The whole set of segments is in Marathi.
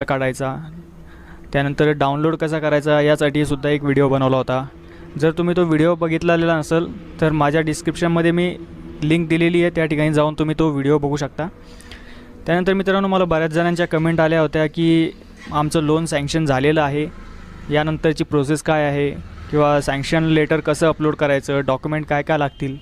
काढायचा, त्यानंतर डाउनलोड कसा करायचा यासाठी सुद्धा एक व्हिडिओ बनवला होता. जर तुम्ही तो व्हिडिओ बघितलेला नसेल तर माझ्या डिस्क्रिप्शनमध्ये मी लिंक दिलेली आहे, त्या ठिकाणी जाऊन तुम्ही तो व्हिडिओ बघू शकता. त्यानंतर मित्रांनो, मला बऱ्याच जणांच्या कमेंट आल्या होत्या की आमचं लोन सँक्शन झालेलं आहे, यानंतरची प्रोसेस काय आहे, किंवा सँक्शन लेटर कसं अपलोड करायचं, डॉक्युमेंट काय काय लागतील.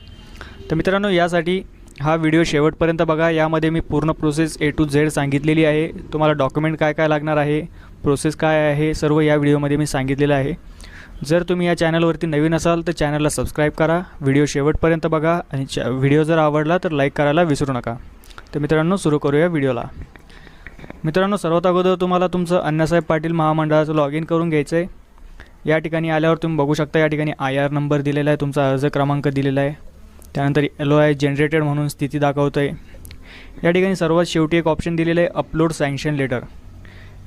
तर मित्रांनो, यासाठी हा व्हिडिओ शेवटपर्यंत बघा. यामध्ये मी पूर्ण प्रोसेस A to Z सांगितलेली आहे. तुम्हाला डॉक्युमेंट काय काय लागणार आहे, प्रोसेस काय आहे, सर्व या व्हिडिओमध्ये मी सांगितलेलं आहे. जर तुम्ही या चॅनलवरती नवीन असाल तर चॅनलला सबस्क्राईब करा, व्हिडिओ शेवटपर्यंत बघा आणि व्हिडिओ जर आवडला तर लाईक करायला विसरू नका. तर मित्रांनो, सुरू करूया व्हिडिओला. मित्रांनो, सर्वात अगोदर तुम्हाला तुमचं अण्णासाहेब पाटील महामंडळाचं लॉग इन करून घ्यायचं आहे. या ठिकाणी आल्यावर तुम्ही बघू शकता, या ठिकाणी IR नंबर दिलेला आहे, तुमचा अर्ज क्रमांक दिलेला आहे. त्यानंतर LOI जनरेटेड म्हणून स्थिती दाखवतं आहे. या ठिकाणी सर्वात शेवटी एक ऑप्शन दिलेलं आहे, अपलोड सँक्शन लेटर.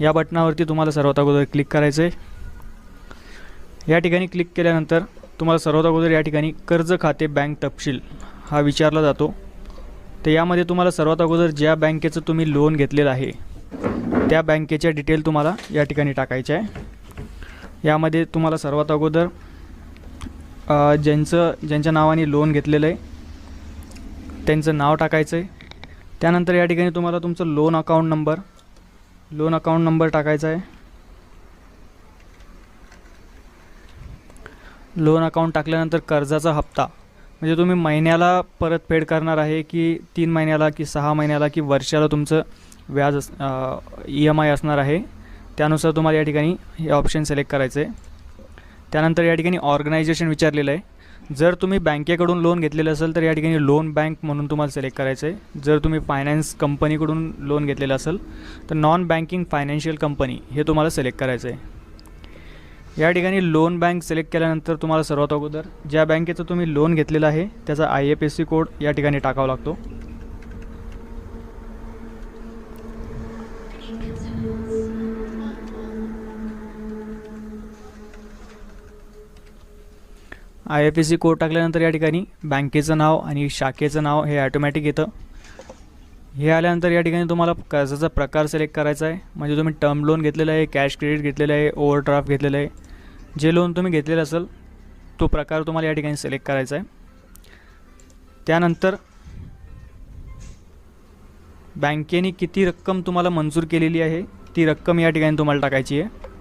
या बटनावरती तुम्हाला सर्वात अगोदर क्लिक करायचं आहे. या ठिकाणी क्लिक केल्यानंतर तुम्हाला सर्वात अगोदर या ठिकाणी कर्ज खाते बँक तपशील हा विचारला जातो. तर यामध्ये तुम्हाला सर्वात अगोदर ज्या बँकेचं तुम्ही लोन घेतलेलं आहे त्या बँकेच्या डिटेल तुम्हाला या ठिकाणी टाकायच्या आहे. यामध्ये तुम्हाला सर्वात अगोदर ज्यांच्या नावाने लोन घेतलेलं आहे त्यांचं नाव टाकायचं आहे. त्यानंतर या ठिकाणी तुम्हाला तुमचं लोन अकाउंट नंबर टाकायचा आहे. लोन अकाउंट टाकल्यानंतर कर्जाचा हप्ता, म्हणजे तुम्ही महिन्याला परतफेड करणार आहे की 3 महिन्याला की 6 महिन्याला की वर्षाला तुमचं व्याज EMI असणार आहे, त्यानुसार तुम्हाला या ठिकाणी हे ऑप्शन सिलेक्ट करायचं आहे. त्यानंतर या ठिकाणी ऑर्गनायझेशन विचारलेलं आहे. जर तुम्ही बँकेकडून लोन घेतलेलं असेल तर या ठिकाणी लोन बँक म्हणून तुम्हाला सिलेक्ट करायचं आहे. जर तुम्ही फायनान्स कंपनीकडून लोन घेतलेलं असेल तर नॉन बँकिंग फायनान्शियल कंपनी हे तुम्हाला सिलेक्ट करायचं आहे. या ठिकाणी लोन बँक सिलेक्ट केल्यानंतर तुम्हाला सर्वात अगोदर ज्या बँकेचं तुम्ही लोन घेतलेलं आहे त्याचा IFSC कोड या ठिकाणी टाकावा लागतो. IFSC कोड टाकल्यानंतर या ठिकाणी बँकेचं नाव आणि शाखेचं नाव हे ॲटोमॅटिक येतं. हे आल्यानंतर या ठिकाणी तुम्हाला कर्जाचा प्रकार सिलेक्ट करायचा आहे, म्हणजे तुम्ही टर्म लोन घेतलेलं आहे, कॅश क्रेडिट घेतलेलं आहे, ओव्हरड्राफ्ट घेतलेलं आहे. जे लोन तुम्ही घेतलेलं असेल तो प्रकार तुम्हाला या ठिकाणी सिलेक्ट करायचा आहे. त्यानंतर बँकेने किती रक्कम तुम्हाला मंजूर केलेली आहे ती रक्कम या ठिकाणी तुम्हाला टाकायची आहे.